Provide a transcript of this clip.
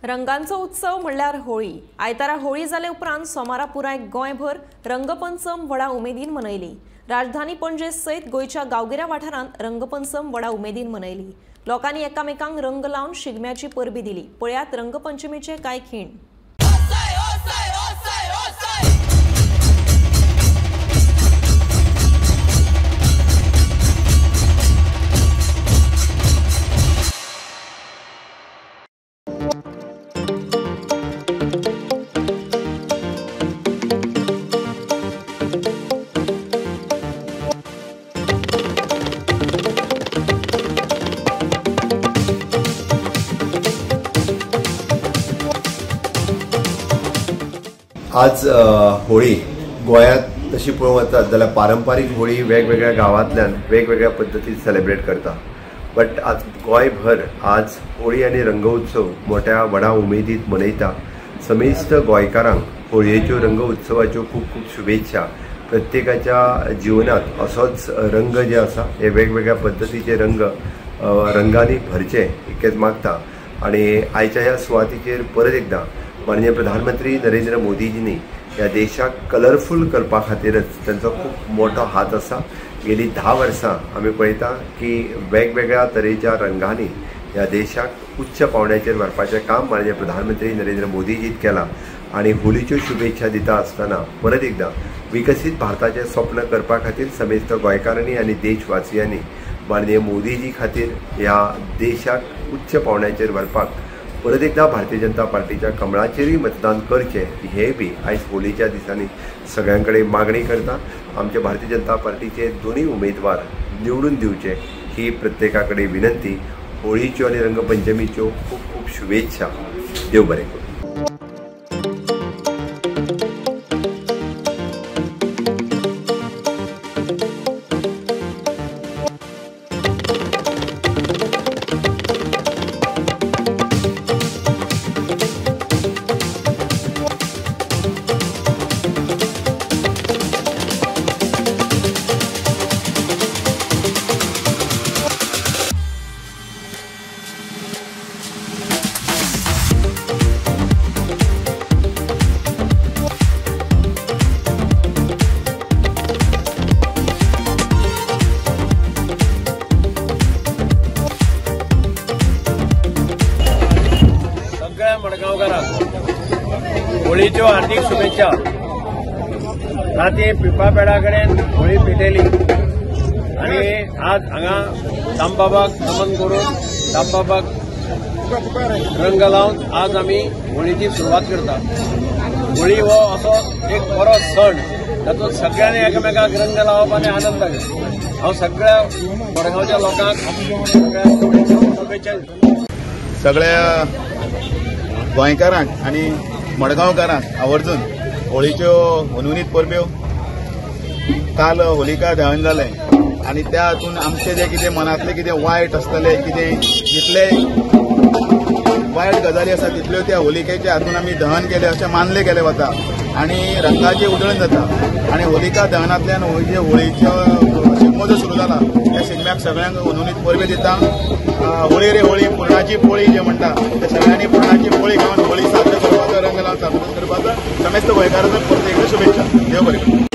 रंगांचो उत्सव म्हणल्यार होळी। आयतारा होळी जाले उपरांत सोमारा पुराय गोंयभर रंगपंचम व्हडा उमेदीन मनयली। राजधानी पणजे सयत गोंयच्या गांवगिऱ्या वाठारांत रंगपंचम व्हडा उमेदीन मनयली। लोकांनी एकामेकांक रंग लावन शिगम्याची परबी दिली। पळयात रंगपंचमीचे कांय खीण। आज होळी गोंयांत तशी पळोवंक वचत जाल्यार पारंपारीक होळी वेगवेगळ्या गांवांतल्यान वेगवेगळ्या पद्धतीन सेलिब्रेट करता। बट आज गोंयभर आज होळी आनी रंग उत्सव मोठ्या व्हडा उमेदीत मनयता। समेस्त गोंयकारांक होळयेच्यो रंग उत्सवाच्यो खूब खूब शुभेच्छा। प्रत्येकाच्या जिवनात असोच रंग जे आसा हे वेगवेगळ्या पद्धतीचे रंगांनी भरचे इतकेंच मागता। आनी आयच्या ह्या सुवातेचेर परत एकदां माननीय प्रधानमंत्री नरेंद्र मोदीजींनी ह्या देशाक कलरफुल करपा खातीरच तांचो खूब मोठो हात आसा। गेली 10 वर्सां आमी पळयता की वेगवेगळ्या तरेच्या रंगांनी ह्या देशाक उच्च पावंड्याचेर व्हरपाचें काम माननीय प्रधानमंत्री नरेंद्र मोदीजीन केलां। आनी होळीच्यो शुभेच्छा दिता आसतना परत एकदां विकसीत भारताचें स्वप्न करपा खातीर समेस्त गोंयकारांनी आनी देशवासियांनी माननीय मोदीजी खातीर ह्या देशाक उच्च पावंड्याचेर व्हरपाक परत एकदा भारतीय जनता पार्टीच्या कमळाचेरय मतदान करचे हे बी आयज होळीच्या दिसांनी सगळ्यांकडे मागणी करता। आमचे भारतीय जनता पार्टीचे दोन्ही उमेदवार निवडून दिवचे ही प्रत्येकाकडे विनंती। होळीच्यो आनी रंगपंचमीच्यो खूब खूब शुभेच्छा। देव बरें करूं। मडगांवकारांक होळीच्यो हार्दिक शुभेच्छा। राती पिळपापेडा कडेन होळी पेटयली आनी आज हांगा दामबाबाक नमन करून दामबाबाक रंग लावन आज आमी होळीची सुरवात करता। होळी हो असो एक बरो सण तातूंत सगळ्यांनी एकामेकाक रंग लावप आनी आनंद घेवप। हांव सगळ्या मडगांवच्या लोकांक शुभेच्छा दिता। सगळ्या गोंयकारांक आनी मडगांवकारांक आवर्जून होळीच्यो मनमुनीत परब्यो। काल होलिका दहन जालें आनी त्या हातून आमचे जे कितें मनांतले कितें वायट आसतलें कितें जितले वायट गजाली आसा तितल्यो त्या होलिकेच्या हातून आमी दहन केलें अशें मानलें गेलें वता आनी रंगाची उधळण जाता। आनी होलिका दहनांतल्यान होळीचो शिगमो जो सुरू जाला त्या शिगम्याक सगळ्यांक मनमुनीत परबे दिता। होळी रे होळी पुरणाची पोळी जे म्हणटा ते सगळ्यांनी पुरणाची पोळी खावन होळी साजरी करपाचो रंग लावन साजरो करपाचो समेस्त गोंयकारांक परत एकदा शुभेच्छा। देव बरें करूं।